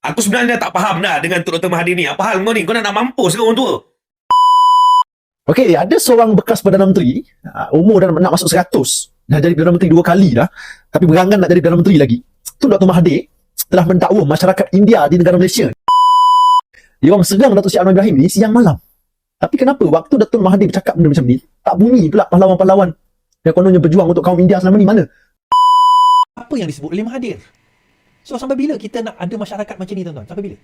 Aku sebenarnya tak faham dah dengan Tok Dr. Mahathir ni. Apa hal kau ni? Kau nak mampus ke orang tua? Okey, ada seorang bekas Perdana Menteri, umur dah nak masuk 100, dah jadi Perdana Menteri 2 kali dah, tapi berangan nak jadi Perdana Menteri lagi. Tun Dr. Mahathir telah mendakwa masyarakat India di negara Malaysia. Dia orang serang Datuk Seri Anwar Ibrahim ni siang malam. Tapi kenapa waktu Datuk Mahathir bercakap benda macam ni, tak bunyi pula pahlawan-pahlawan yang kononnya berjuang untuk kaum India selama ni mana? Apa yang disebut oleh Mahathir? So sampai bila kita nak ada masyarakat macam ni, tuan-tuan? Sampai bila?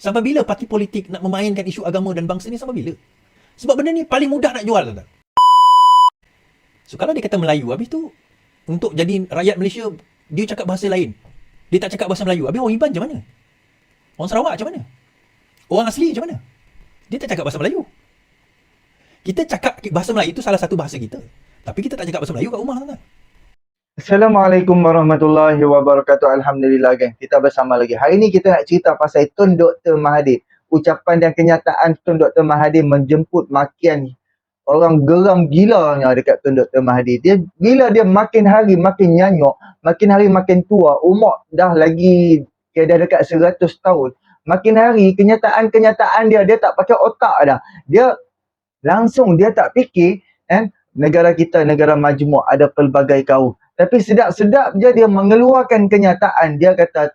Sampai bila parti politik nak memainkan isu agama dan bangsa ni, sampai bila? Sebab benda ni paling mudah nak jual, tuan-tuan. So kalau dia kata Melayu, habis tu untuk jadi rakyat Malaysia dia cakap bahasa lain, dia tak cakap bahasa Melayu, habis orang Iban macam mana? Orang Sarawak macam mana? Orang asli macam mana? Dia tak cakap bahasa Melayu. Kita cakap bahasa Melayu itu salah satu bahasa kita, tapi kita tak cakap bahasa Melayu kat rumah, tuan-tuan. Assalamualaikum warahmatullahi wabarakatuh. Alhamdulillah, geng. Kita bersama lagi. Hari ni kita nak cerita pasal Tun Dr. Mahathir. Ucapan dan kenyataan Tun Dr. Mahathir menjemput makian orang geram gilanya dekat Tun Dr. Mahathir. Bila dia makin hari makin nyanyuk, makin hari makin tua, umur dah lagi dah dekat 100 tahun. Makin hari kenyataan-kenyataan dia tak pakai otak dah. Dia langsung dia tak fikir negara kita negara majmuk, ada pelbagai kaum. Tapi sedap-sedap je dia mengeluarkan kenyataan. Dia kata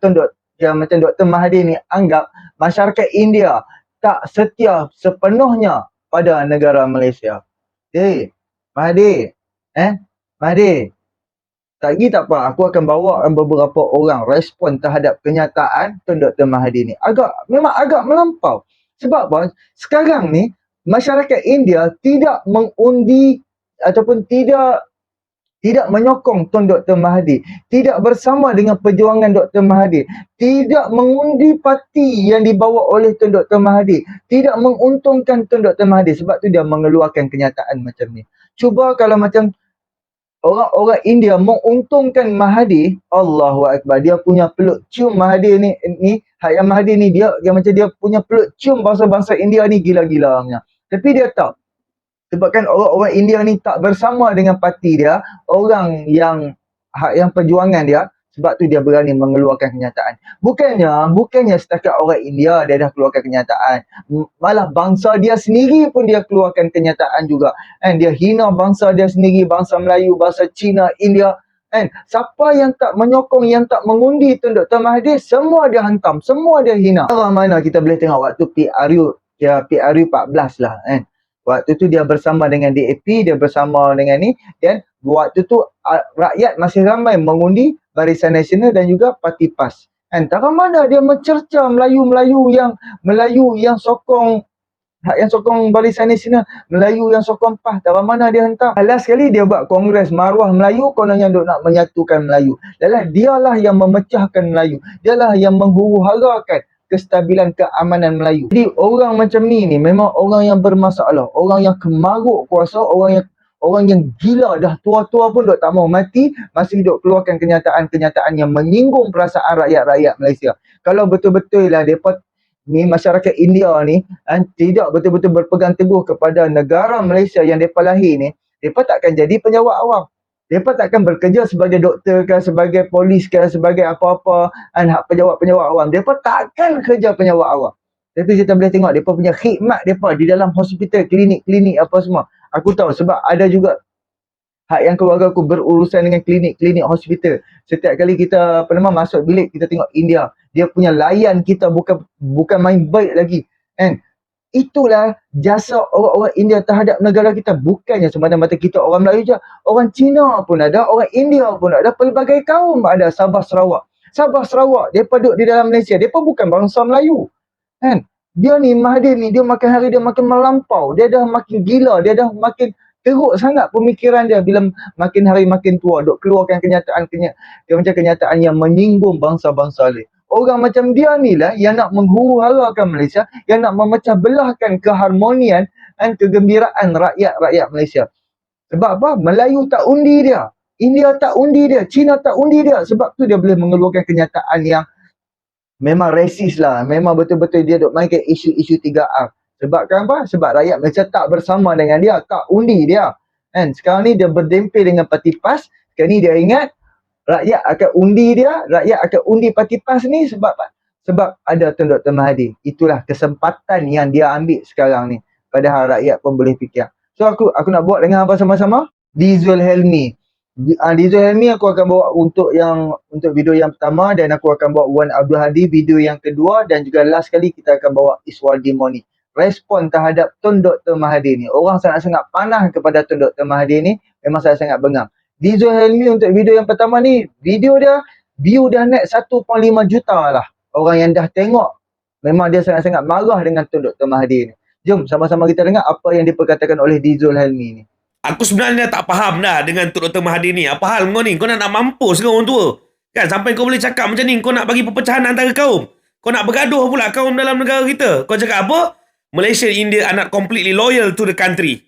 dia macam Dr. Mahathir ni anggap masyarakat India tak setia sepenuhnya pada negara Malaysia. Mahathir, Mahathir, tak pergi tak apa, aku akan bawa beberapa orang respon terhadap kenyataan Tun Dr. Mahathir ni. Memang agak melampau. Sebab apa? Sekarang ni masyarakat India tidak mengundi ataupun tidak menyokong Tun Dr. Mahathir, tidak bersama dengan perjuangan Dr. Mahathir, tidak mengundi parti yang dibawa oleh Tun Dr. Mahathir, tidak menguntungkan Tun Dr. Mahathir. Sebab tu dia mengeluarkan kenyataan macam ni. Cuba kalau macam orang-orang India menguntungkan Mahathir, Allahu Akbar, dia punya peluk cium Mahathir ni Hayat Mahathir ni dia macam dia punya peluk cium bangsa-bangsa India ni gila-gilanya. Tapi dia tak. Sebabkan orang-orang India ni tak bersama dengan parti dia, orang yang perjuangan dia, sebab tu dia berani mengeluarkan kenyataan. Bukannya setakat orang India dia dah keluarkan kenyataan, malah bangsa dia sendiri pun dia keluarkan kenyataan juga. Dia hina bangsa dia sendiri, bangsa Melayu, bangsa Cina, India. Siapa yang tak menyokong, yang tak mengundi Tun Dr. Mahathir, semua dia hantam, semua dia hina. Mana kita boleh tengok waktu PRU 14 lah. Waktu tu dia bersama dengan DAP, dia bersama dengan ni, dan waktu tu rakyat masih ramai mengundi Barisan Nasional dan juga Parti PAS. Antara mana dia mencerca Melayu yang sokong Barisan Nasional, Melayu yang sokong PAS, antara mana dia hentam. Last sekali dia buat kongres maruah Melayu, kononnya duk nak menyatukan Melayu. Dialah yang memecahkan Melayu, dialah yang menghuru-harakan kestabilan keamanan Melayu. Jadi orang macam ni memang orang yang bermasalah, orang yang kemaruk kuasa, orang yang gila dah tua-tua pun dok tak mau mati, masih dok keluarkan kenyataan-kenyataan yang menyinggung perasaan rakyat-rakyat Malaysia. Kalau betul-betul lah depa ni masyarakat India ni tidak betul-betul berpegang teguh kepada negara Malaysia yang depa lahir ni, depa takkan jadi penjawat awam. Mereka takkan bekerja sebagai doktor ke, sebagai polis ke, sebagai apa-apa, penjawat-penjawat awam. Mereka takkan kerja penjawat awam. Tapi kita boleh tengok mereka punya khidmat mereka di dalam hospital, klinik-klinik apa semua. Aku tahu sebab ada juga hak yang keluarga aku berurusan dengan klinik-klinik hospital. Setiap kali kita masuk bilik, kita tengok India. Dia punya layan kita bukan main baik lagi. Itulah jasa orang-orang India terhadap negara kita. Bukannya semata-mata kita orang Melayu je. Orang Cina pun ada, orang India pun ada, pelbagai kaum ada. Sabah Sarawak, mereka duduk di dalam Malaysia. Mereka bukan bangsa Melayu. Dia ni, Mahathir ni, dia makin hari dia makin melampau. Dia dah makin gila, dia dah makin teruk sangat pemikiran dia bila makin hari makin tua. Duk keluarkan kenyataan yang menyinggung bangsa-bangsa lain. Orang macam dia ni lah yang nak menghuru-harakan Malaysia, yang nak memecah belahkan keharmonian dan kegembiraan rakyat-rakyat Malaysia. Sebab apa? Melayu tak undi dia, India tak undi dia, Cina tak undi dia. Sebab tu dia boleh mengeluarkan kenyataan yang memang resis lah. Memang betul-betul dia duk mainkan isu-isu 3R. Sebab apa? Sebab rakyat Malaysia tak bersama dengan dia, tak undi dia. Sekarang ni dia berdempil dengan Parti PAS. Sekarang ni dia ingat rakyat akan undi dia, rakyat akan undi Parti PAS ni sebab sebab ada Tun Dr. Mahathir. Itulah kesempatan yang dia ambil sekarang ni. Padahal rakyat pun boleh fikir. So aku nak buat dengan apa sama-sama? Dizul Helmi. Dizul Helmi aku akan bawa untuk video yang pertama, dan aku akan bawa Wan Abdul Hadi video yang kedua, dan juga last kali kita akan bawa Iswaldi Moni. Respon terhadap Tun Dr. Mahathir ni. Orang sangat-sangat panah kepada Tun Dr. Mahathir ni. Memang sangat-sangat bengang. Dizul Helmi untuk video yang pertama ni, video dia view dah naik 1.5 juta lah. Orang yang dah tengok, memang dia sangat-sangat marah dengan Tun Dr. Mahathir ni. Jom sama-sama kita dengar apa yang diperkatakan oleh Dizul Helmi ni. Aku sebenarnya tak faham dah dengan Tun Dr. Mahathir ni. Apa hal kau ni? Kau nak mampus ke orang tua? Kan sampai kau boleh cakap macam ni, kau nak bagi perpecahan antara kaum. Kau nak bergaduh pula kaum dalam negara kita. Kau cakap apa? Malaysia and India are not completely loyal to the country.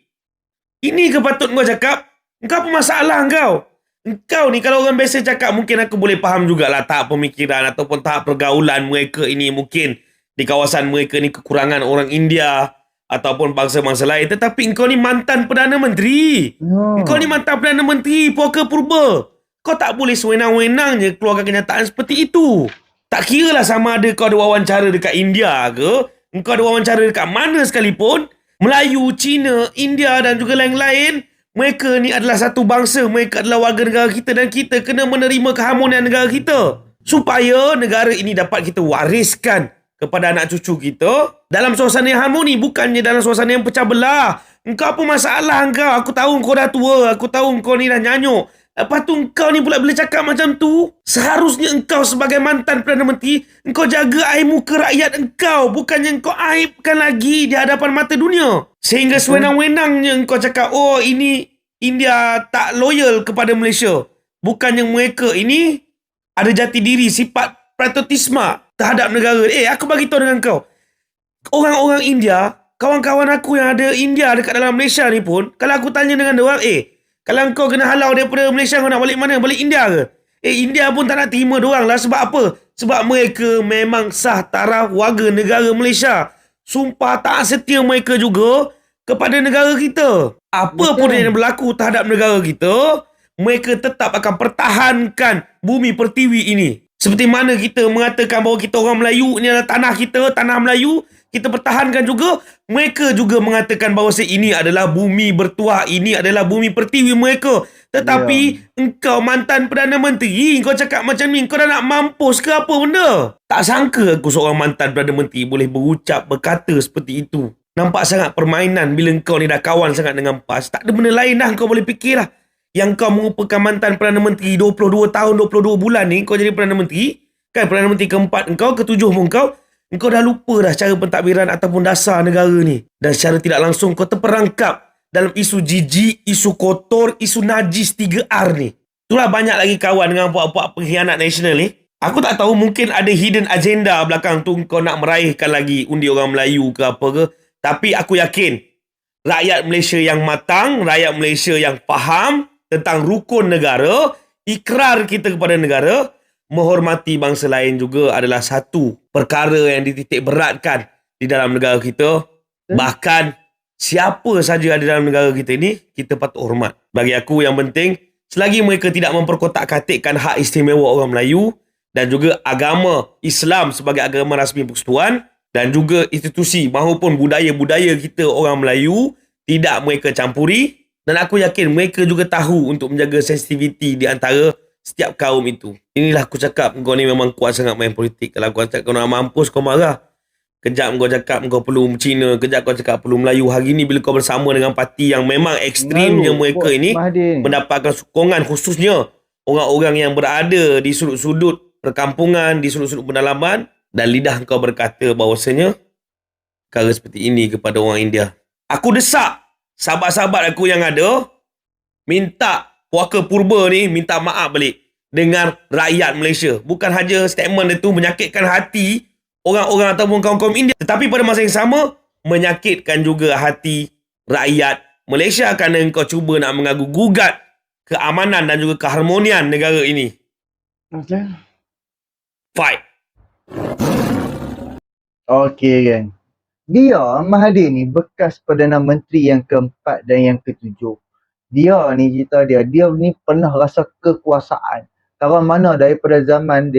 Ini ke patut kau cakap? Engkau apa masalah engkau? Engkau ni kalau orang biasa cakap mungkin aku boleh faham jugalah tahap pemikiran ataupun tahap pergaulan mereka ini, mungkin di kawasan mereka ni kekurangan orang India ataupun bangsa-bangsa lain. Tetapi engkau ni mantan Perdana Menteri. Engkau ni mantan Perdana Menteri Puaka Purba. Kau tak boleh sewenang-wenangnya keluarkan kenyataan seperti itu. Tak kira lah sama ada kau ada wawancara dekat India ke, engkau ada wawancara dekat mana sekalipun, Melayu, Cina, India dan juga lain-lain, mereka ni adalah satu bangsa, mereka adalah warga negara kita, dan kita kena menerima keharmonian negara kita supaya negara ini dapat kita wariskan kepada anak cucu kita dalam suasana yang harmoni, bukannya dalam suasana yang pecah belah. Engkau apa masalah engkau? Aku tahu engkau dah tua, aku tahu engkau ni dah nyanyuk. Lepas tu engkau ni pula bila cakap macam tu, seharusnya engkau sebagai mantan Perdana Menteri, engkau jaga aib muka rakyat engkau, bukannya engkau aibkan lagi di hadapan mata dunia. Sehingga sewenang-wenangnya engkau cakap, oh ini India tak loyal kepada Malaysia. Bukannya mereka ini ada jati diri, sifat patriotisme terhadap negara. Aku bagi tahu dengan kau, orang-orang India, kawan-kawan aku yang ada India dekat dalam Malaysia ni pun, kalau aku tanya dengan diorang, kalau kau kena halau daripada Malaysia, kau nak balik mana? Balik India ke? India pun tak nak terima diorang lah. Sebab apa? Sebab mereka memang sah taraf warga negara Malaysia. Sumpah tak setia mereka juga kepada negara kita. Apa pun yang berlaku terhadap negara kita, mereka tetap akan pertahankan bumi pertiwi ini. Seperti mana kita mengatakan bahawa kita orang Melayu, ini adalah tanah kita, tanah Melayu, kita pertahankan juga. Mereka juga mengatakan bahawa ini adalah bumi bertuah, ini adalah bumi pertiwi mereka. Tetapi engkau mantan Perdana Menteri, kau cakap macam ni, kau dah nak mampus ke apa benda? Tak sangka aku seorang mantan Perdana Menteri boleh berkata seperti itu. Nampak sangat permainan bila kau ni dah kawan sangat dengan PAS. Tak ada benda lain dah kau boleh fikir lah. Yang kau merupakan mantan Perdana Menteri 22 tahun, 22 bulan ni kau jadi Perdana Menteri. Kan Perdana Menteri keempat engkau, ketujuh pun engkau dah lupa dah cara pentadbiran ataupun dasar negara ni. Dan secara tidak langsung kau terperangkap dalam isu jijik, isu kotor, isu najis 3R ni. Itulah banyak lagi kawan dengan puak-puak pengkhianat nasional ni. Aku tak tahu, mungkin ada hidden agenda belakang tu, kau nak meraihkan lagi undi orang Melayu ke apa ke. Tapi aku yakin rakyat Malaysia yang matang, rakyat Malaysia yang faham tentang rukun negara, ikrar kita kepada negara, menghormati bangsa lain juga adalah satu perkara yang dititik beratkan di dalam negara kita. Bahkan siapa saja ada dalam negara kita ini, kita patut hormat. Bagi aku yang penting, selagi mereka tidak memperkotak-katikkan hak istimewa orang Melayu dan juga agama Islam sebagai agama rasmi persekutuan, dan juga institusi maupun budaya-budaya kita orang Melayu tidak mereka campuri. Dan aku yakin mereka juga tahu untuk menjaga sensitiviti di antara setiap kaum itu. Inilah aku cakap, kau ni memang kuat sangat main politik. Kalau kau cakap kau nak mampus, kau marah. Kejap kau cakap kau perlu Cina, kejap kau cakap perlu Melayu. Hari ni bila kau bersama dengan parti yang memang ekstrimnya mereka ini mendapatkan sokongan, khususnya orang-orang yang berada di sudut-sudut perkampungan, di sudut-sudut pedalaman, dan lidah kau berkata bahawasanya perkara seperti ini kepada orang India. Aku desak sahabat-sahabat aku yang ada, minta Puaka Purba ni minta maaf balik dengan rakyat Malaysia. Bukan saja statement itu menyakitkan hati orang-orang ataupun kaum-kaum India, tetapi pada masa yang sama menyakitkan juga hati rakyat Malaysia kerana kau cuba nak mengaguh-gugat keamanan dan juga keharmonian negara ini. Okay. Fight. Okey kan. Dia Mahathir ni bekas Perdana Menteri yang keempat dan yang ketujuh. Dia ni cerita dia ni pernah rasa kekuasaan. Taruh mana daripada zaman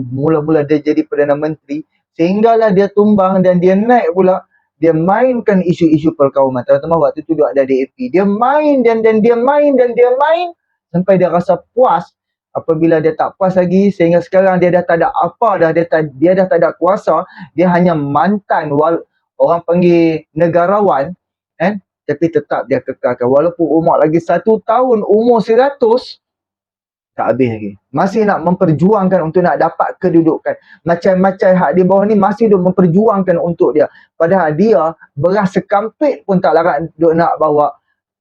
mula-mula dia jadi Perdana Menteri, sehinggalah dia tumbang dan dia naik pula, dia mainkan isu-isu perkauman. Terutama waktu tu dia ada DAP. Dia main dan dia main sampai dia rasa puas. Apabila dia tak puas lagi, sehingga sekarang dia dah tak ada apa dah, dia dah tak ada kuasa, dia hanya mantan, orang panggil negarawan, kan? Tapi tetap dia kekalkan. Walaupun umur lagi 1 tahun, umur 100, tak habis lagi. Masih nak memperjuangkan untuk nak dapat kedudukan. Macam-macam hak di bawah ni masih duk memperjuangkan untuk dia. Padahal dia beras sekampit pun tak larat duk nak bawa.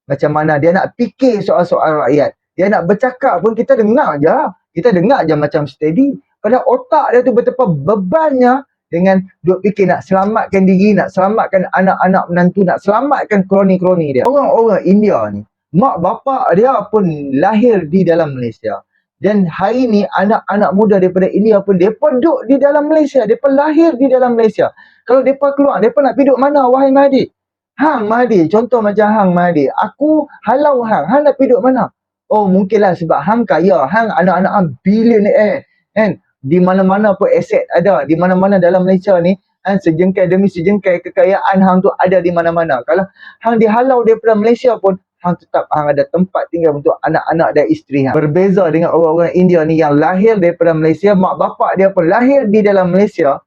Macam mana dia nak fikir soal-soal rakyat. Dia nak bercakap pun kita dengar je. Kita dengar je macam steady. Padahal otak dia tu betapa bebannya dengan duk fikir nak selamatkan diri, nak selamatkan anak-anak menantu, nak selamatkan kroni-kroni dia. Orang-orang India ni, mak bapak dia pun lahir di dalam Malaysia. Dan hari ni anak-anak muda daripada India pun mereka duduk di dalam Malaysia. Mereka lahir di dalam Malaysia. Kalau mereka keluar, mereka nak pergi duduk mana wahai Mahdi? Hang Mahdi, contoh macam Hang Mahdi. Aku halau Hang. Hang nak pergi duduk mana? Oh mungkinlah sebab Hang kaya. Hang anak-anak Hang billionaire. Kan? Di mana-mana pun aset ada. Di mana-mana dalam Malaysia ni, sejengkai demi sejengkai kekayaan Hang tu ada di mana-mana. Kalau Hang dihalau daripada Malaysia pun, Hang tetap Hang ada tempat tinggal untuk anak-anak dan isteri Hang. Berbeza dengan orang-orang India ni yang lahir daripada Malaysia, mak bapak dia pun lahir di dalam Malaysia.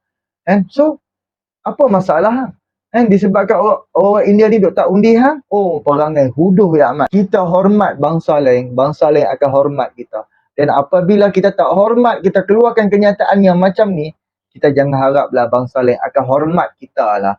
So, apa masalah Hang? Disebabkan orang India ni duk tak undi Hang? Oh, perangai huduh ya amat. Kita hormat bangsa lain akan hormat kita. Dan apabila kita tak hormat, kita keluarkan kenyataan yang macam ni, kita jangan haraplah bangsa lain akan hormat kita lah.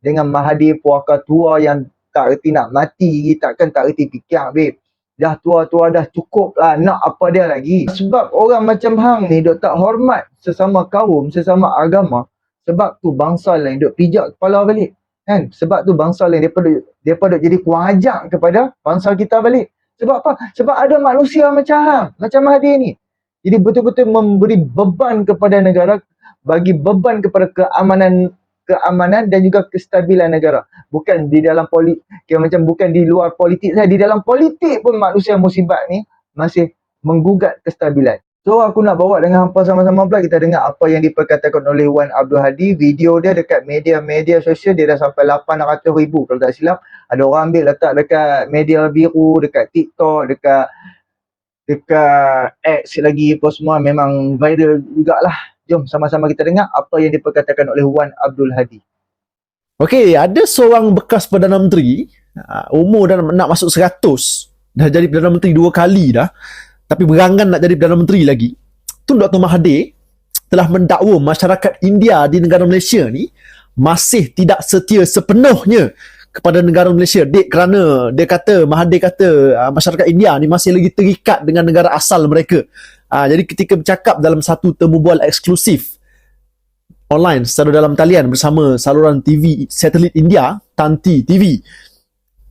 Dengan Mahathir puaka tua yang tak reti nak mati, takkan tak reti fikir, babe. Dah tua-tua dah cukup lah, nak apa dia lagi. Sebab orang macam Hang ni duk tak hormat sesama kaum, sesama agama. Sebab tu bangsa lain duk pijak kepala balik. Sebab tu bangsa lain mereka duk jadi kurang ajar kepada bangsa kita balik. Sebab apa? Sebab ada manusia macam Hang, macam Mahathir ni. Jadi betul-betul memberi beban kepada negara, bagi beban kepada keamanan dan juga kestabilan negara. Bukan di dalam politik, macam bukan di luar politik saja, di dalam politik pun manusia musibat ni masih menggugat kestabilan. So aku nak bawa dengan hampa sama-sama pula kita dengar apa yang diperkatakan oleh Wan Abdul Hadi. Video dia dekat media-media sosial dia dah sampai 800,000 kalau tak silap. Ada orang ambil letak dekat media biru, dekat TikTok, dekat X lagi apa semua, memang viral jugalah. Jom sama-sama kita dengar apa yang diperkatakan oleh Wan Abdul Hadi. Okey, ada seorang bekas Perdana Menteri, umur dah nak masuk 100, dah jadi Perdana Menteri 2 kali dah, tapi berangan nak jadi Perdana Menteri lagi. Tun Dr. Mahathir telah mendakwa masyarakat India di negara Malaysia ni masih tidak setia sepenuhnya kepada negara Malaysia. Kerana Mahathir kata masyarakat India ni masih lagi terikat dengan negara asal mereka. Jadi ketika bercakap dalam satu temu bual eksklusif online secara dalam talian bersama saluran TV satelit India, Tanti TV,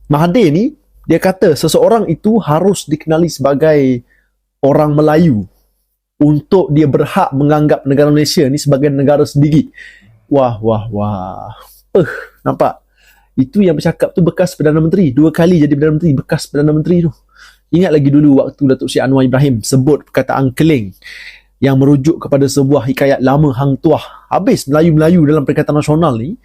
Mahathir ni dia kata seseorang itu harus dikenali sebagai orang Melayu untuk dia berhak menganggap negara Malaysia ni sebagai negara sendiri. Wah. Nampak? Itu yang bercakap tu bekas Perdana Menteri. 2 kali jadi Perdana Menteri, bekas Perdana Menteri tu. Ingat lagi dulu waktu Datuk Seri Anwar Ibrahim sebut perkataan keling yang merujuk kepada sebuah hikayat lama Hang Tuah. Habis Melayu-Melayu dalam Perikatan Nasional ni,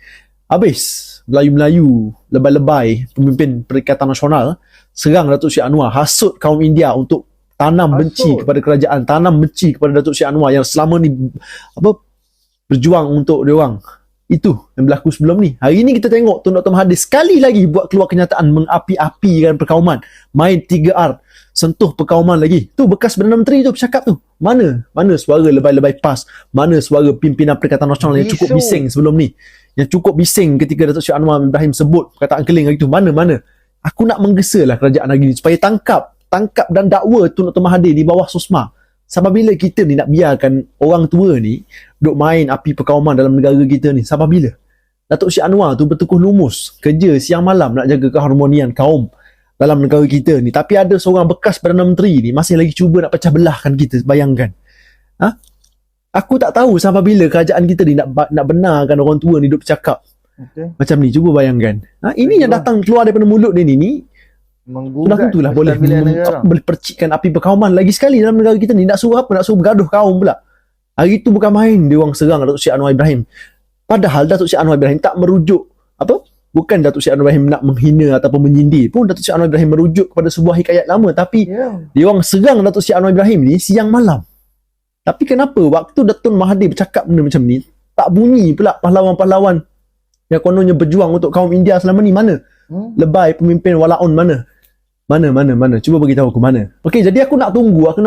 habis Melayu-Melayu lebay-lebay pemimpin Perikatan Nasional serang Datuk Seri Anwar, hasut kaum India untuk tanam benci kepada kerajaan, tanam benci kepada Datuk Seri Anwar yang selama ni berjuang untuk dia orang. Itu yang berlaku sebelum ni. Hari ni kita tengok Tun Dr. Mahathir sekali lagi buat keluar kenyataan mengapi-apikan perkauman, main 3R, sentuh perkauman lagi. Tu bekas Perdana Menteri tu bercakap tu. Mana suara lebay-lebay PAS, mana suara pimpinan Perikatan Nasional yang cukup bising sebelum ni, yang cukup bising ketika Datuk Seri Anwar Ibrahim sebut perkataan keling lagi tu. Mana aku nak menggesa lah kerajaan lagi ni supaya tangkap dan dakwa Tun Dr. Mahathir di bawah SOSMA. Sampai bila kita ni nak biarkan orang tua ni duk main api perkauman dalam negara kita ni? Sampai bila? Datuk Syed Anwar tu bertukuh lumus kerja siang malam nak jaga keharmonian kaum dalam negara kita ni. Tapi ada seorang bekas Perdana Menteri ni masih lagi cuba nak pecah belahkan kita. Bayangkan. Aku tak tahu sampai bila kerajaan kita ni nak benarkan orang tua ni duk bercakap macam ni. Cuba bayangkan. Ini yang datang keluar daripada mulut dia ni Sudah Menggugat tentulah boleh kestabilan negara. boleh percikkan api perkauman lagi sekali dalam negara kita ni. Nak suruh apa? Nak suruh bergaduh kaum pula. Hari tu bukan main dia orang serang Datuk Seri Anwar Ibrahim. Padahal Datuk Seri Anwar Ibrahim tak merujuk apa? Bukan Datuk Seri Anwar Ibrahim nak menghina ataupun menyindir pun. Datuk Seri Anwar Ibrahim merujuk kepada sebuah hikayat lama, tapi dia orang serang Datuk Seri Anwar Ibrahim ni siang malam. Tapi kenapa waktu Datuk Mahathir bercakap benda macam ni tak bunyi pula pahlawan-pahlawan yang kononnya berjuang untuk kaum India selama ni? Mana? Lebay pemimpin walaun mana? Mana? Cuba beritahu aku mana. Okey, jadi aku nak tunggu, aku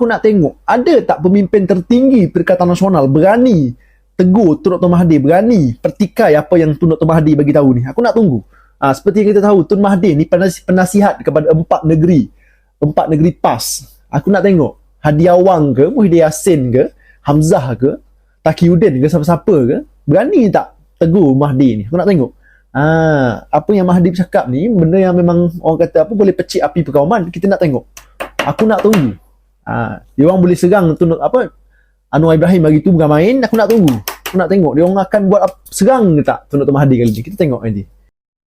nak tengok ada tak pemimpin tertinggi Perikatan Nasional berani tegur Tun Dr. Mahathir, berani pertikai apa yang Tun Dr. Mahathir bagi tahu ni. Aku nak tunggu. Seperti yang kita tahu, Tun Mahathir ni penasihat kepada 4 negeri PAS. Aku nak tengok Hadi Awang ke, Muhyiddin Yassin ke, Hamzah ke, Taqiyuddin ke, siapa-siapa ke, berani tak tegur Mahathir ni. Aku nak tengok. Apa yang Mahathir bercakap ni benda yang memang orang kata apa, boleh pecik api perkauman. Kita nak tengok. Aku nak tunggu. Dia orang boleh serang tu apa, Anwar Ibrahim bagi tu bukan main. Aku nak tunggu. Aku nak tengok dia orang akan buat serang ke tak Tun Dr. Mahathir kali ni. Kita tengok nanti.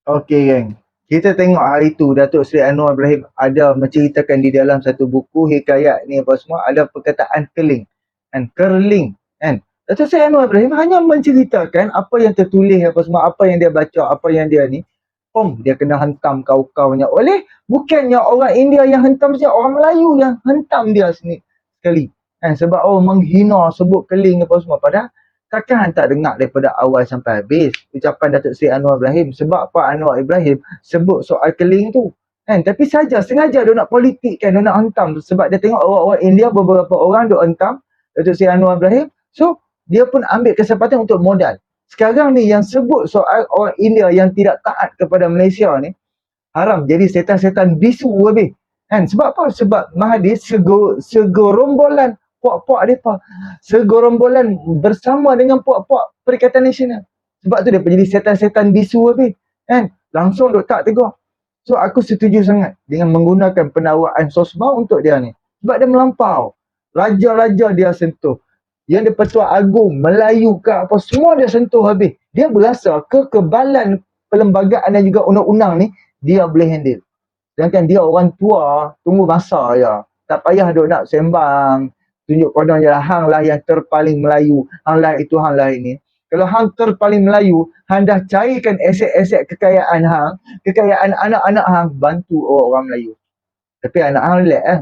Okey geng. Kita tengok hari tu Datuk Seri Anwar Ibrahim ada menceritakan di dalam satu buku hikayat ni apa semua, ada perkataan keling and curling kan. Datuk Seri Anwar Ibrahim hanya menceritakan apa yang tertulis apa semua, apa yang dia baca, apa yang dia ni. Dia kena hentam kau-kaunya oleh bukannya orang India yang hentam dia, orang Melayu yang hentam dia sekali. Kan, sebab menghina, sebut keling apa semua. Padahal takkan tak dengar daripada awal sampai habis ucapan Datuk Seri Anwar Ibrahim. Sebab Pak Anwar Ibrahim sebut soal keling tu kan, tapi sengaja dia nak politik kan, dia nak hentam sebab dia tengok orang-orang India beberapa orang duk hentam Datuk Seri Anwar Ibrahim. So dia pun ambil kesempatan untuk modal. Sekarang ni yang sebut soal orang India yang tidak taat kepada Malaysia ni haram jadi setan-setan bisu habis kan. Sebab apa? Sebab Mahathir segorombolan puak-puak mereka, segorombolan bersama dengan puak-puak Perikatan Nasional. Sebab tu dia jadi setan-setan bisu habis kan, langsung duk tak tegur. So aku setuju sangat dengan menggunakan penawaraan sosma untuk dia ni, sebab dia melampau. Raja-raja dia sentuh, yang dia Petua Agung Melayu ke apa semua dia sentuh habis. Dia berasa kekebalan perlembagaan dan juga undang-undang ni dia boleh handle. Sedangkan dia orang tua, tunggu masa je. Tak payah duk nak sembang tunjuk konon je lah, hang lah yang terpaling Melayu, hang lah itu, hang lah ini. Kalau hang terpaling Melayu, hang dah cairkan aset-aset kekayaan hang, kekayaan anak-anak hang, bantu orang Melayu. Tapi anak hang relax kan,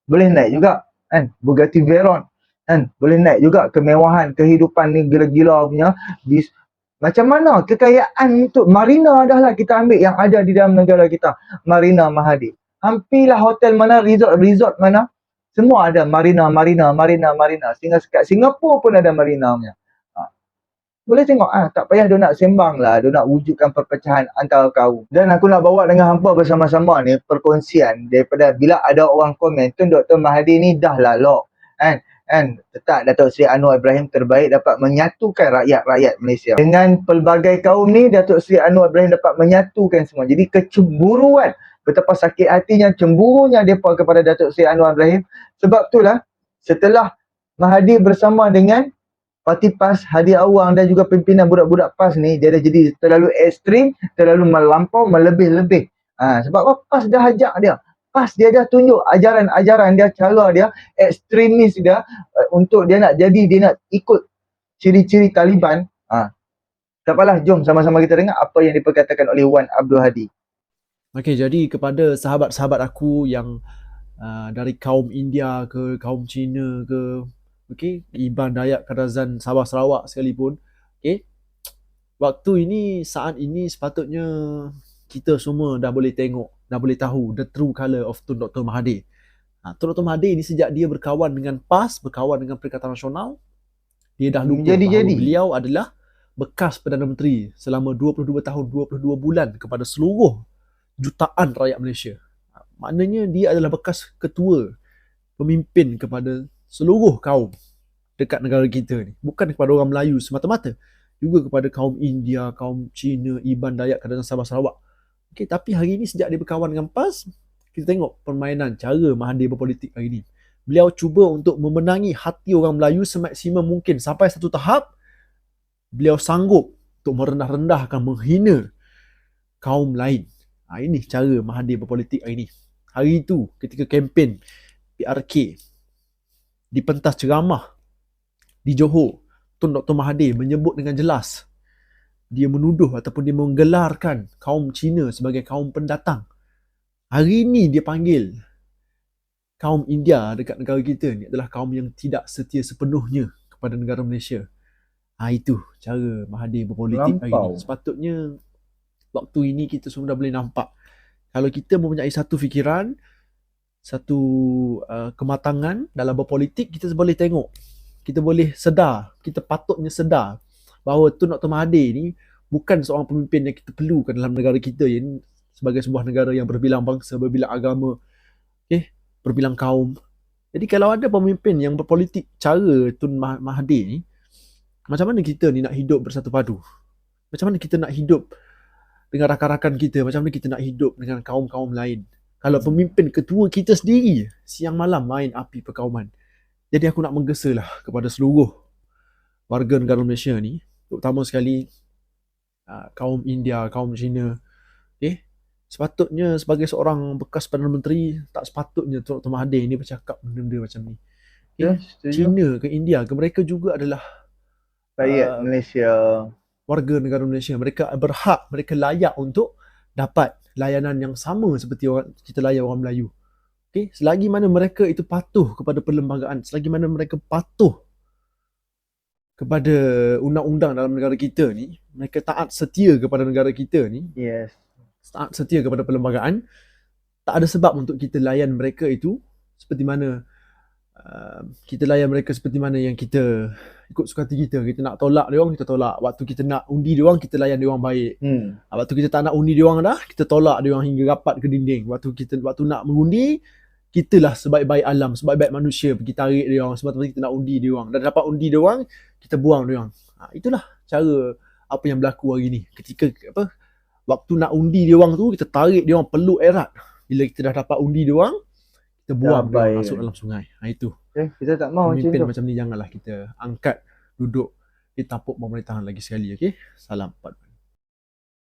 boleh naik juga kan, Bugatti Veyron kan, boleh naik juga kemewahan kehidupan ni gila-gila punya. Macam mana kekayaan untuk Marina dah lah kita ambil yang ada di dalam negara kita, Marina Mahathir. Hampirlah hotel mana, resort mana, semua ada Marina. Sehingga kat Singapura pun ada Marina punya. Boleh tengok tak payah dia nak sembang lah, dia nak wujudkan perpecahan antara kaum. Dan aku nak bawa dengan hampa bersama-sama ni perkongsian daripada bila ada orang komen Tun Dr. Mahathir ni dah lah lok kan, tetap Datuk Seri Anwar Ibrahim terbaik, dapat menyatukan rakyat-rakyat Malaysia. Dengan pelbagai kaum ni Datuk Seri Anwar Ibrahim dapat menyatukan semua. Jadi kecemburuan, betapa sakit hatinya, cemburunya mereka kepada Datuk Seri Anwar Ibrahim. Sebab itulah setelah Mahathir bersama dengan Parti PAS, Hadi Awang dan juga pimpinan budak-budak PAS ni, dia dah jadi terlalu ekstrim, terlalu melampau, melebih-lebih. Sebab apa? PAS dah ajak dia. PAS dia dah tunjuk ajaran-ajaran dia, cara dia, ekstremis dia, untuk dia nak jadi, dia nak ikut ciri-ciri Taliban. Tak apalah, jom sama-sama kita dengar apa yang diperkatakan oleh Wan Abdul Hadi. Okey, jadi kepada sahabat-sahabat aku yang dari kaum India ke, kaum Cina ke, okey, Iban, Dayak, Kadazan, Sabah, Sarawak sekalipun, okey, waktu ini, saat ini sepatutnya kita semua dah boleh tengok, dah boleh tahu the true colour of Tun Dr. Mahathir. Tun Dr. Mahathir ni sejak dia berkawan dengan PAS, berkawan dengan Perikatan Nasional, dia dah lupa bahawa beliau adalah bekas Perdana Menteri selama 22 tahun, 22 bulan kepada seluruh jutaan rakyat Malaysia. Maknanya dia adalah bekas ketua, pemimpin kepada seluruh kaum dekat negara kita ni. Bukan kepada orang Melayu semata-mata, juga kepada kaum India, kaum Cina, Iban, Dayak, Kadazan, Sabah, Sarawak. Okay, tapi hari ni sejak dia berkawan dengan PAS, kita tengok permainan cara Mahathir berpolitik hari ni. Beliau cuba untuk memenangi hati orang Melayu semaksimum mungkin, sampai satu tahap beliau sanggup untuk merendah-rendahkan, menghina kaum lain. Ini cara Mahathir berpolitik hari ni. Hari itu ketika kempen PRK di pentas ceramah di Johor, Tun Dr. Mahathir menyebut dengan jelas dia menuduh ataupun dia menggelarkan kaum Cina sebagai kaum pendatang. Hari ini dia panggil kaum India dekat negara kita ni adalah kaum yang tidak setia sepenuhnya kepada negara Malaysia. Itu cara Mahathir berpolitik hari Melampau. ni. Sepatutnya waktu ini kita semua dah boleh nampak. Kalau kita mempunyai satu fikiran, satu kematangan dalam berpolitik, kita boleh tengok. Kita boleh sedar, kita patutnya sedar bahawa Tun Dr. Mahathir ni bukan seorang pemimpin yang kita perlukan dalam negara kita yang sebagai sebuah negara yang berbilang bangsa, berbilang agama, berbilang kaum. Jadi kalau ada pemimpin yang berpolitik cara Tun Mahathir ni, macam mana kita ni nak hidup bersatu padu? Macam mana kita nak hidup dengan rakan-rakan kita? Macam mana kita nak hidup dengan kaum-kaum lain? Kalau pemimpin ketua kita sendiri siang malam main api perkauman. Jadi aku nak menggesalah kepada seluruh warga negara Malaysia ni, terutama sekali kaum India, kaum Cina. Sepatutnya sebagai seorang bekas Perdana Menteri, tak sepatutnya Tun Dr. Mahathir ni bercakap benda-benda macam ni. Setuju. Cina ke India ke, mereka juga adalah Rakyat Malaysia. warga negara Malaysia. Mereka berhak, mereka layak untuk dapat layanan yang sama seperti kita layan orang Melayu. Selagi mana mereka itu patuh kepada perlembagaan, selagi mana mereka patuh kepada undang-undang dalam negara kita ni, mereka taat setia kepada negara kita ni, Yes. taat setia kepada perlembagaan, tak ada sebab untuk kita layan mereka itu seperti mana kita layan mereka seperti mana yang kita ikut suka hati kita. Kita nak tolak dia orang, kita tolak. Waktu kita nak undi dia orang, kita layan dia orang baik. Waktu kita tak nak undi dia orang dah, kita tolak dia orang hingga rapat ke dinding. Waktu nak mengundi, kitalah sebaik-baik alam, sebaik-baik manusia pergi tarik dia orang sebab kita nak undi dia orang. Dan dapat undi dia orang, kita buang dia orang. Itulah cara apa yang berlaku hari ni. Ketika waktu nak undi dia orang tu, kita tarik dia orang peluk erat. Bila kita dah dapat undi dia orang, kita buang dia orang masuk dalam sungai. Itu. Kita tak mahu macam Pemimpin tu. macam ni janganlah kita angkat duduk di tampuk pemerintahan lagi sekali. Salam.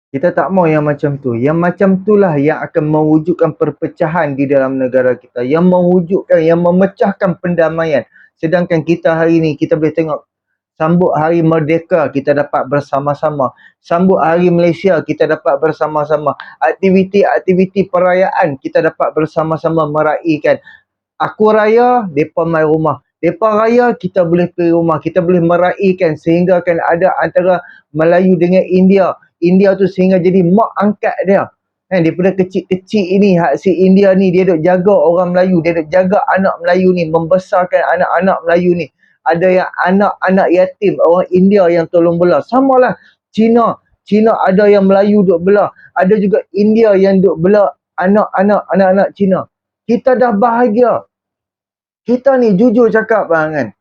Kita tak mahu yang macam tu. Yang macam itulah yang akan mewujudkan perpecahan di dalam negara kita. Yang mewujudkan, yang memecahkan pendamaian. Sedangkan kita hari ni, kita boleh tengok sambut Hari Merdeka, kita dapat bersama-sama. Sambut Hari Malaysia, kita dapat bersama-sama. Aktiviti-aktiviti perayaan, kita dapat bersama-sama meraihkan. Aku raya, mereka main rumah. Mereka raya, kita boleh pergi rumah. Kita boleh meraihkan sehingga kan ada antara Melayu dengan India. India tu sehingga jadi mak angkat dia. Daripada kecil-kecil ini, hak si India ni, dia duk jaga orang Melayu. Dia duk jaga anak Melayu ni, membesarkan anak-anak Melayu ni. Ada yang anak-anak yatim, orang India yang tolong belah. Samalah Cina ada yang Melayu duk belah. Ada juga India yang duk belah anak-anak Cina. Kita dah bahagia. Kita ni jujur cakap kan.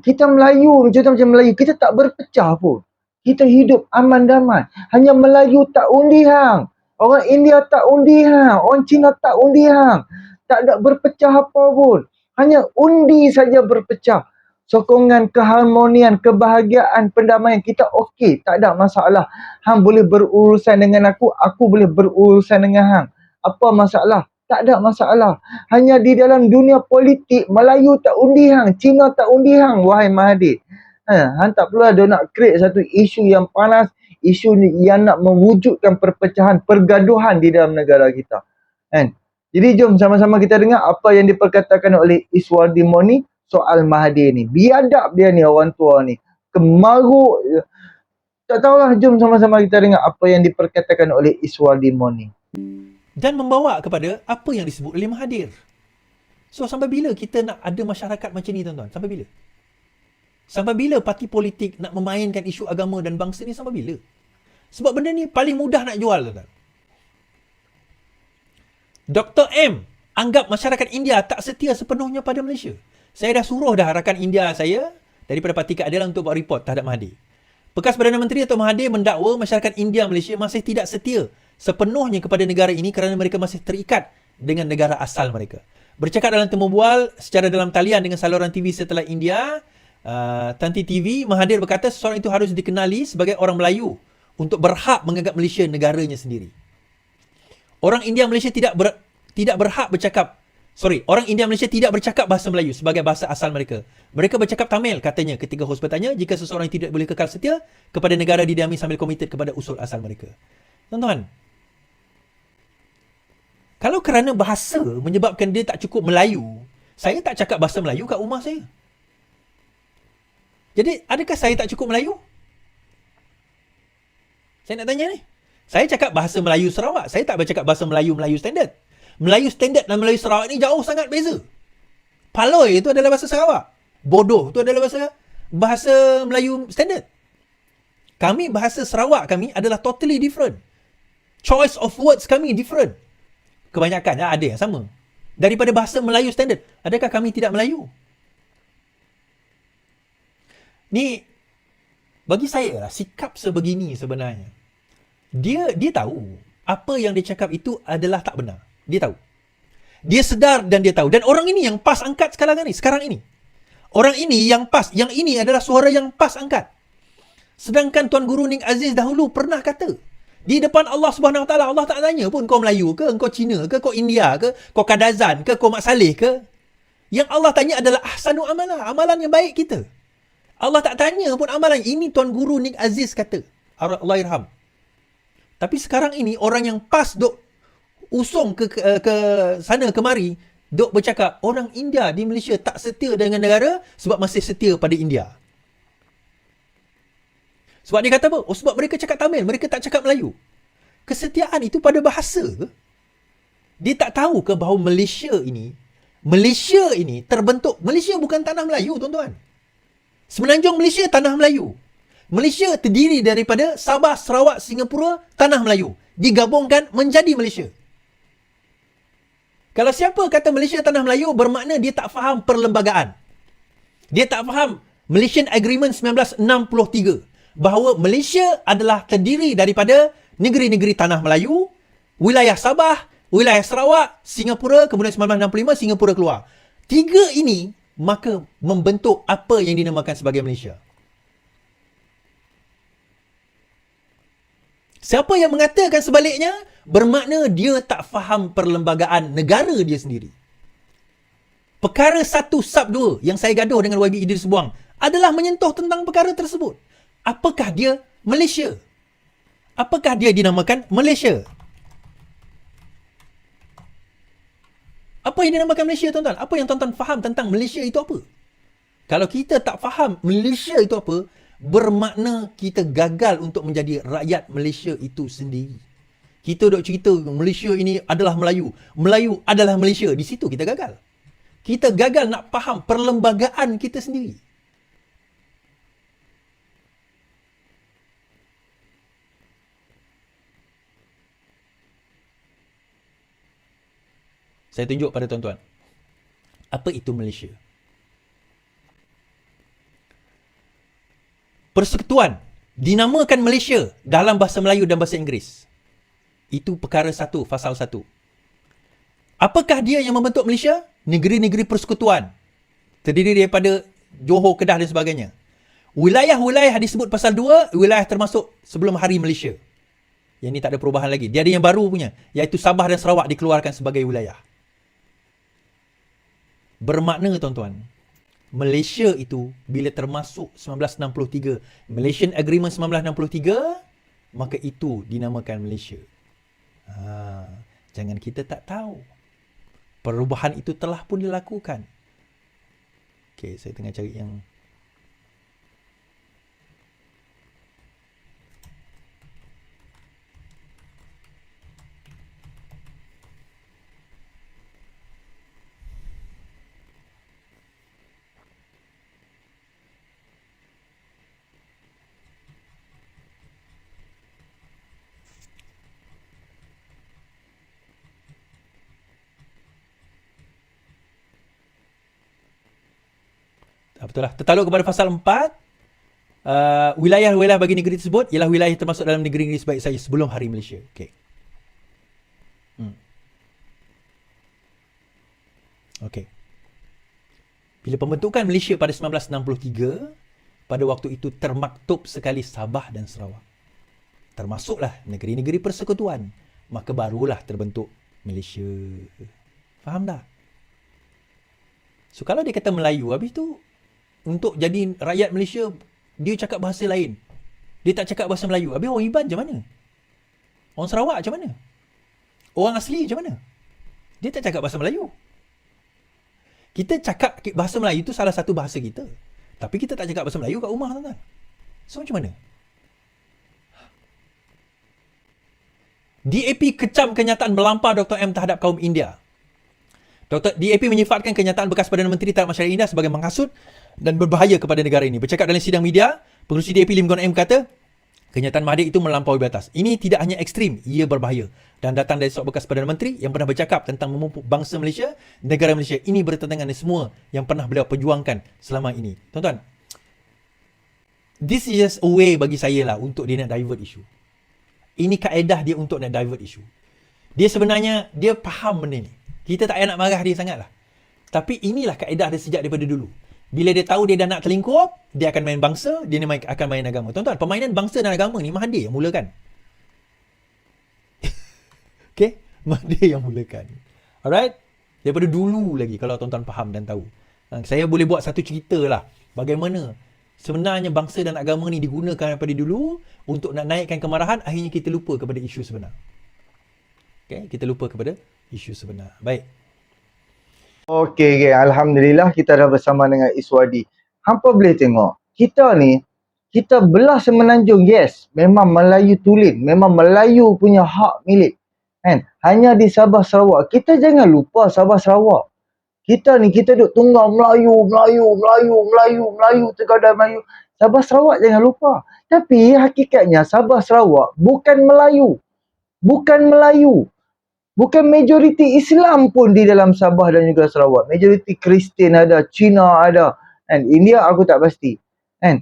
Kita Melayu, macam Melayu, kita tak berpecah pun. Kita hidup aman damai. Hanya Melayu tak undi hang. Orang India tak undi hang. Orang Cina tak undi hang. Tak ada berpecah apa pun. Hanya undi saja berpecah. Sokongan, keharmonian, kebahagiaan, pendamaian kita okey, tak ada masalah. Hang boleh berurusan dengan aku boleh berurusan dengan hang. Apa masalah? Tak ada masalah. Hanya di dalam dunia politik, Melayu tak undi hang, Cina tak undi hang, wahai Mahathir. Hang tak perlu ada nak create satu isu yang panas, isu yang nak mewujudkan perpecahan, pergaduhan di dalam negara kita. Jadi jom sama-sama kita dengar apa yang diperkatakan oleh Iswardi Moni soal Mahathir ni. Biadab dia ni, orang tua ni. Kemaruk. Tak tahulah, jom sama-sama kita dengar apa yang diperkatakan oleh Iswardi Moni. Dan membawa kepada apa yang disebut oleh Mahathir. So sampai bila kita nak ada masyarakat macam ni, tuan-tuan? Sampai bila? Sampai bila parti politik nak memainkan isu agama dan bangsa ni, sampai bila? Sebab benda ni paling mudah nak jual, tuan-tuan. Dr. M anggap masyarakat India tak setia sepenuhnya pada Malaysia. Saya dah suruh dah rakan India saya daripada Parti Keadilan untuk buat report terhadap Mahathir. Bekas Perdana Menteri Dato' Mahathir mendakwa masyarakat India Malaysia masih tidak setia sepenuhnya kepada negara ini kerana mereka masih terikat dengan negara asal mereka. Bercakap dalam temu bual secara dalam talian dengan saluran TV setelah India, Tanti TV, Mahathir berkata seseorang itu harus dikenali sebagai orang Melayu untuk berhak menganggap Malaysia negaranya sendiri. Orang India Malaysia tidak berhak bercakap. Orang India Malaysia tidak bercakap bahasa Melayu sebagai bahasa asal mereka. Mereka bercakap Tamil katanya ketika hos bertanya jika seseorang tidak boleh kekal setia kepada negara didiami sambil komited kepada usul asal mereka. Tuan-tuan, kalau kerana bahasa menyebabkan dia tak cukup Melayu, saya tak cakap bahasa Melayu kat rumah saya. Jadi, adakah saya tak cukup Melayu? Saya nak tanya ni. Saya cakap bahasa Melayu Sarawak. Saya tak bercakap bahasa Melayu standard. Melayu standard dan Melayu Sarawak ni jauh sangat beza. Paloi itu adalah bahasa Sarawak. Bodoh itu adalah bahasa Melayu standard. Kami bahasa Sarawak kami adalah totally different. Choice of words kami different. Kebanyakan ada yang sama. Daripada bahasa Melayu standard. Adakah kami tidak Melayu? Ni bagi saya lah, sikap sebegini sebenarnya. Dia tahu apa yang dia cakap itu adalah tak benar. Dia tahu. Dia sedar dan dia tahu. Dan orang ini yang PAS angkat sekarang ini. Orang ini yang PAS. Yang ini adalah suara yang PAS angkat. Sedangkan Tuan Guru Ning Aziz dahulu pernah kata, di depan Allah Subhanahu Wa Taala, Allah tak tanya pun kau Melayu ke, kau Cina ke, kau India ke, kau Kadazan ke, kau Mak Saleh ke. Yang Allah tanya adalah ahsanu amalah, amalan yang baik kita. Allah tak tanya pun amalan. Ini Tuan Guru Ning Aziz kata. Allah irham. Tapi sekarang ini orang yang PAS duk usung ke sana kemari, duk bercakap orang India di Malaysia tak setia dengan negara sebab masih setia pada India. Sebab dia kata apa? Sebab mereka cakap Tamil, mereka tak cakap Melayu. Kesetiaan itu pada bahasa ke? Dia tak tahu ke bahawa Malaysia ini terbentuk. Malaysia bukan tanah Melayu, tuan-tuan. Semenanjung Malaysia tanah Melayu. Malaysia terdiri daripada Sabah, Sarawak, Singapura, tanah Melayu. Digabungkan menjadi Malaysia. Kalau siapa kata Malaysia tanah Melayu, bermakna dia tak faham perlembagaan. Dia tak faham Malaysian Agreement 1963. Bahawa Malaysia adalah terdiri daripada negeri-negeri tanah Melayu, wilayah Sabah, wilayah Sarawak, Singapura, kemudian 1965 Singapura keluar. Tiga ini maka membentuk apa yang dinamakan sebagai Malaysia. Siapa yang mengatakan sebaliknya, bermakna dia tak faham perlembagaan negara dia sendiri. Perkara 1 sub 2 yang saya gaduh dengan YB Idris Buang adalah menyentuh tentang perkara tersebut. Apakah dia Malaysia? Apakah dia dinamakan Malaysia? Apa yang dinamakan Malaysia, tuan-tuan? Apa yang tuan-tuan faham tentang Malaysia itu apa? Kalau kita tak faham Malaysia itu apa, bermakna kita gagal untuk menjadi rakyat Malaysia itu sendiri. Kita duk cerita Malaysia ini adalah Melayu. Melayu adalah Malaysia. Di situ kita gagal. Kita gagal nak faham perlembagaan kita sendiri. Saya tunjuk pada tuan-tuan. Apa itu Malaysia? Persekutuan dinamakan Malaysia dalam bahasa Melayu dan bahasa Inggeris. Itu perkara 1, fasal 1. Apakah dia yang membentuk Malaysia? Negeri-negeri persekutuan. Terdiri daripada Johor, Kedah dan sebagainya. Wilayah-wilayah disebut pasal 2, wilayah termasuk sebelum hari Malaysia. Yang ini tak ada perubahan lagi. Dia ada yang baru punya, iaitu Sabah dan Sarawak dikeluarkan sebagai wilayah. Bermakna, tuan-tuan, Malaysia itu bila termasuk 1963, Malaysian Agreement 1963, maka itu dinamakan Malaysia. Jangan kita tak tahu. Perubahan itu telah pun dilakukan. Okey, saya tengah cari yang betul lah. Tertakluk kepada pasal 4, wilayah-wilayah bagi negeri tersebut ialah wilayah termasuk dalam negeri-negeri sebaik saya sebelum hari Malaysia. Okey. Okey. Bila pembentukan Malaysia pada 1963, pada waktu itu termaktub sekali Sabah dan Sarawak. Termasuklah negeri-negeri persekutuan. maka barulah terbentuk Malaysia. Faham tak? So kalau dia kata Melayu, habis tu untuk jadi rakyat Malaysia, dia cakap bahasa lain. Dia tak cakap bahasa Melayu. Habis orang Iban macam mana? Orang Sarawak macam mana? Orang asli macam mana? Dia tak cakap bahasa Melayu. Kita cakap bahasa Melayu tu salah satu bahasa kita. Tapi kita tak cakap bahasa Melayu kat rumah, tuan-tuan. So macam mana? DAP kecam kenyataan melampau Dr. M terhadap kaum India. DAP menyifatkan kenyataan bekas Perdana Menteri terhadap masyarakat India sebagai menghasut dan berbahaya kepada negara ini. Bercakap dalam sidang media, pengerusi DAP Lim Guan M kata, kenyataan Mahathir itu melampaui batas. Ini tidak hanya ekstrim, ia berbahaya. Dan datang dari seorang bekas Perdana Menteri yang pernah bercakap tentang memupuk bangsa Malaysia, negara Malaysia. Ini bertentangan dengan semua yang pernah beliau perjuangkan selama ini. Tuan-tuan, this is just a way bagi saya lah untuk dia nak divert isu. Ini kaedah dia untuk nak divert isu. Dia sebenarnya, dia faham benda ni. Kita tak payah nak marah dia sangat lah. Tapi inilah kaedah dia sejak daripada dulu. Bila dia tahu dia dah nak terlingkup, dia akan main bangsa, dia akan main agama. Tuan-tuan, permainan bangsa dan agama ni Mahathir yang mulakan. Okay? Mahathir yang mulakan. Alright? Daripada dulu lagi, kalau tuan-tuan faham dan tahu. Saya boleh buat satu cerita lah. Bagaimana sebenarnya bangsa dan agama ni digunakan daripada dulu untuk nak naikkan kemarahan, akhirnya kita lupa kepada isu sebenar. Okay? Kita lupa kepada isu sebenar. Baik. Okey, okay. Alhamdulillah kita dah bersama dengan Iswadi. Hampa boleh tengok, kita ni, kita belah semenanjung, yes. Memang Melayu tulen, memang Melayu punya hak milik. Kan? Hanya di Sabah Sarawak. Kita jangan lupa Sabah Sarawak. Kita ni, kita duk tunggang Melayu, Tegadai Melayu. Sabah Sarawak jangan lupa. Tapi hakikatnya Sabah Sarawak bukan Melayu. Bukan Melayu. Bukan majoriti Islam pun di dalam Sabah dan juga Sarawak. Majoriti Kristian ada, Cina ada. And India aku tak pasti. And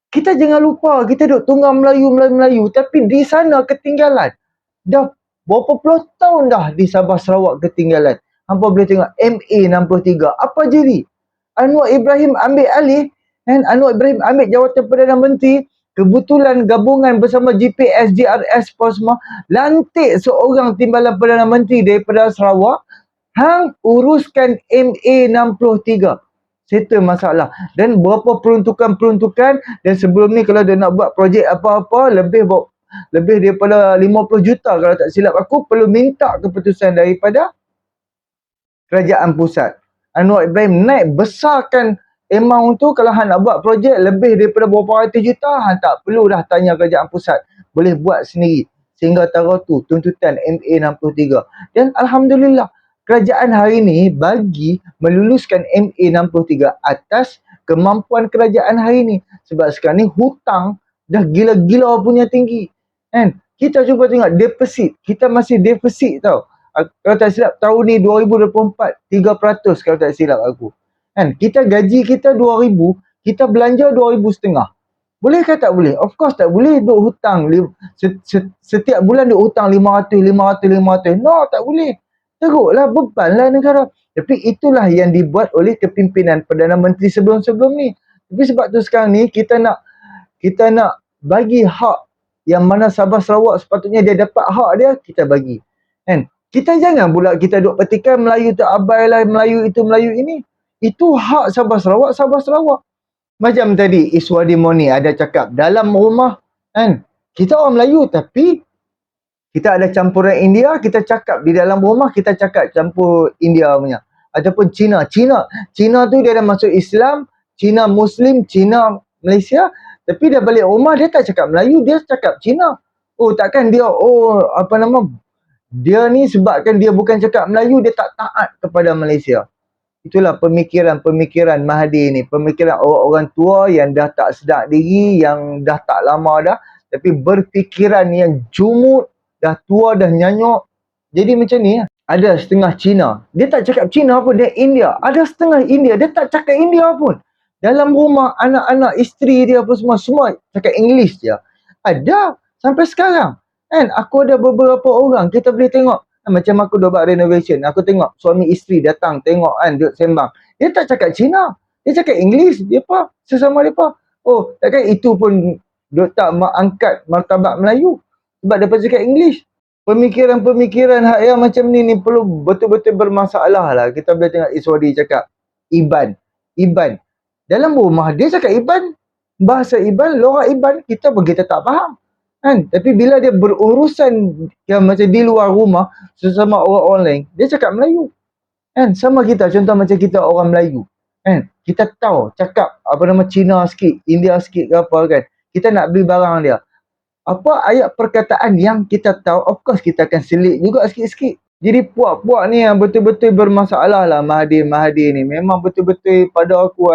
kita jangan lupa, kita duk tunggang Melayu. Tapi di sana ketinggalan. Dah berapa puluh tahun dah di Sabah Sarawak ketinggalan. Hampa boleh tengok MA63. Apa jadi? Anwar Ibrahim ambil alih. And Anwar Ibrahim ambil jawatan Perdana Menteri. Kebetulan gabungan bersama GPS, GRS semua lantik seorang timbalan Perdana Menteri daripada Sarawak. Hang uruskan MA63. Settle masalah. Dan berapa peruntukan-peruntukan. Dan sebelum ni kalau dia nak buat projek apa-apa, lebih daripada 50 juta kalau tak silap aku, perlu minta keputusan daripada kerajaan pusat. Anwar Ibrahim naik besarkan amount tu. Kalau hang nak buat projek lebih daripada berapa ratus juta, hang tak perlu dah tanya kerajaan pusat. Boleh buat sendiri. Sehingga tara tu tuntutan MA63. Dan Alhamdulillah, kerajaan hari ni bagi meluluskan MA63 atas kemampuan kerajaan hari ni. Sebab sekarang ni hutang dah gila-gila punya tinggi. And kita cuba tengok defisit. Kita masih defisit tau. Kalau tak silap tahun ni 2024 3% kalau tak silap aku. Kan kita gaji kita 2000, kita belanja 2500. Boleh ke tak boleh? Of course tak boleh duk hutang setiap bulan duk hutang 500. No, tak boleh. Teruklah, bebanlah negara. Tapi itulah yang dibuat oleh kepimpinan Perdana Menteri sebelum-sebelum ni. Tapi sebab tu sekarang ni kita nak bagi hak yang mana Sabah Sarawak sepatutnya dia dapat hak dia, kita bagi. Kan? Kita jangan pula kita duk petikan Melayu tak abailah, Melayu itu, Melayu ini. Itu hak Sabah Sarawak. Macam tadi Iswadi Moni ada cakap dalam rumah kan. Kita orang Melayu tapi kita ada campuran India, kita cakap di dalam rumah kita cakap campur India punya. Ataupun Cina tu dia dah masuk Islam, Cina Muslim, Cina Malaysia, tapi dia balik rumah dia tak cakap Melayu, dia cakap Cina. Oh takkan dia dia ni sebabkan dia bukan cakap Melayu, dia tak taat kepada Malaysia. Itulah pemikiran Mahathir ni. Pemikiran orang-orang tua yang dah tak sedar diri, yang dah tak lama dah. Tapi berfikiran yang jumut, dah tua, dah nyanyuk. Jadi macam ni, ada setengah Cina. Dia tak cakap Cina pun, dia India. Ada setengah India, dia tak cakap India pun. Dalam rumah, anak-anak, isteri dia apa semua cakap English je. Ada, sampai sekarang. Kan, aku ada beberapa orang, kita boleh tengok. Macam aku dah buat renovation, aku tengok suami isteri datang tengok kan, duduk sembang. Dia tak cakap Cina, dia cakap English. Dia apa? Sesama dia apa? Oh, takkan itu pun dia tak angkat martabat Melayu sebab dia cakap English. Pemikiran-pemikiran hak yang macam ni perlu betul-betul bermasalah lah. Kita boleh tengok Iswadi cakap Iban. Dalam rumah dia cakap Iban. Bahasa Iban, lorak Iban, kita tak faham. Kan? Tapi bila dia berurusan yang macam di luar rumah, sesama orang online, dia cakap Melayu. Kan? Sama kita, contoh macam kita orang Melayu. Kan? Kita tahu, cakap Cina sikit, India sikit ke apa kan. Kita nak beli barang dia. Apa ayat perkataan yang kita tahu, of course kita akan selit juga sikit-sikit. Jadi puak-puak ni yang betul-betul bermasalah lah Mahathir ni. Memang betul-betul pada aku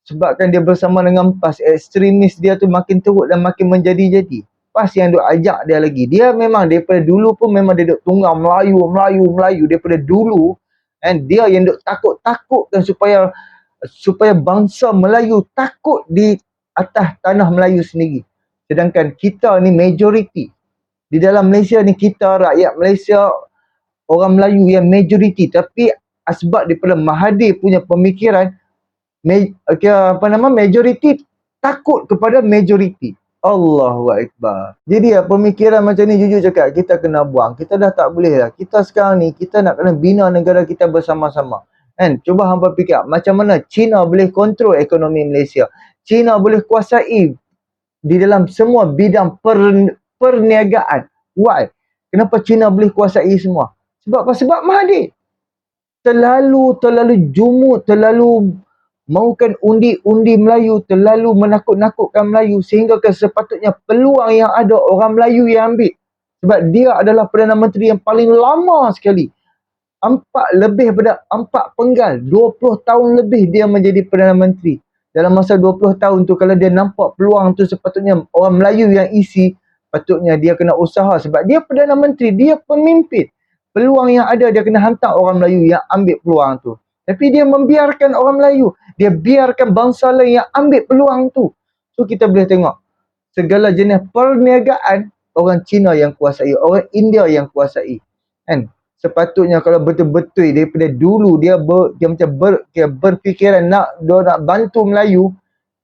sebabkan dia bersama dengan PAS, ekstremis dia tu makin teruk dan makin menjadi-jadi. PAS yang duk ajak dia lagi. Dia memang daripada dulu pun memang dia duk tunggang Melayu. Daripada dulu, and dia yang duk takutkan supaya bangsa Melayu takut di atas tanah Melayu sendiri. Sedangkan kita ni majoriti. Di dalam Malaysia ni kita rakyat Malaysia orang Melayu yang majoriti, tapi sebab daripada Mahathir punya pemikiran majoriti takut kepada majoriti. Allahu Akbar. Jadi pemikiran macam ni jujur cakap kita kena buang. Kita dah tak boleh lah. Kita sekarang ni kita nak kena bina negara kita bersama-sama. Kan? Cuba hampa fikir macam mana China boleh kontrol ekonomi Malaysia. China boleh kuasai di dalam semua bidang perniagaan. Why? Kenapa China boleh kuasai semua? Sebab apa? Sebab Mahathir terlalu jumut, terlalu maukan undi Melayu, terlalu menakut-nakutkan Melayu sehingga sepatutnya peluang yang ada orang Melayu yang ambil. Sebab dia adalah Perdana Menteri yang paling lama sekali. 4 penggal, 20 tahun lebih dia menjadi Perdana Menteri. Dalam masa 20 tahun tu kalau dia nampak peluang tu sepatutnya orang Melayu yang isi, patutnya dia kena usaha sebab dia Perdana Menteri, dia pemimpin. Peluang yang ada dia kena hantar orang Melayu yang ambil peluang tu. Tapi dia membiarkan orang Melayu, dia biarkan bangsa lain yang ambil peluang tu. So kita boleh tengok segala jenis perniagaan orang Cina yang kuasai, orang India yang kuasai. Kan? Sepatutnya kalau betul-betul daripada dulu dia berfikiran nak bantu Melayu,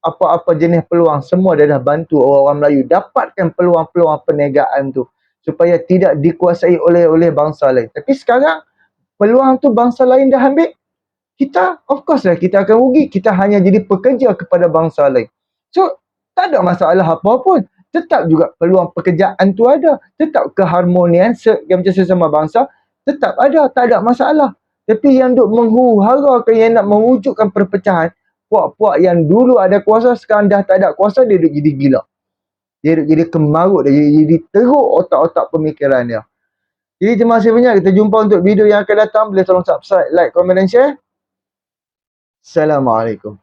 apa-apa jenis peluang semua dia dah bantu orang Melayu dapatkan peluang-peluang perniagaan tu supaya tidak dikuasai oleh bangsa lain. Tapi sekarang peluang tu bangsa lain dah ambil, kita of course lah kita akan rugi. Kita hanya jadi pekerja kepada bangsa lain. So tak ada masalah apa pun. Tetap juga peluang pekerjaan tu ada. Tetap keharmonian macam sesama bangsa tetap ada, tak ada masalah. Tapi yang duk menghuru-harakan, yang nak mewujudkan perpecahan, puak-puak yang dulu ada kuasa, sekarang dah tak ada kuasa, dia duk jadi gila. Dia duk jadi kemarut, dia jadi teruk otak-otak pemikiran dia. Jadi terima kasih banyak. Kita jumpa untuk video yang akan datang. Boleh tolong subscribe, like, komen dan share. Assalamualaikum.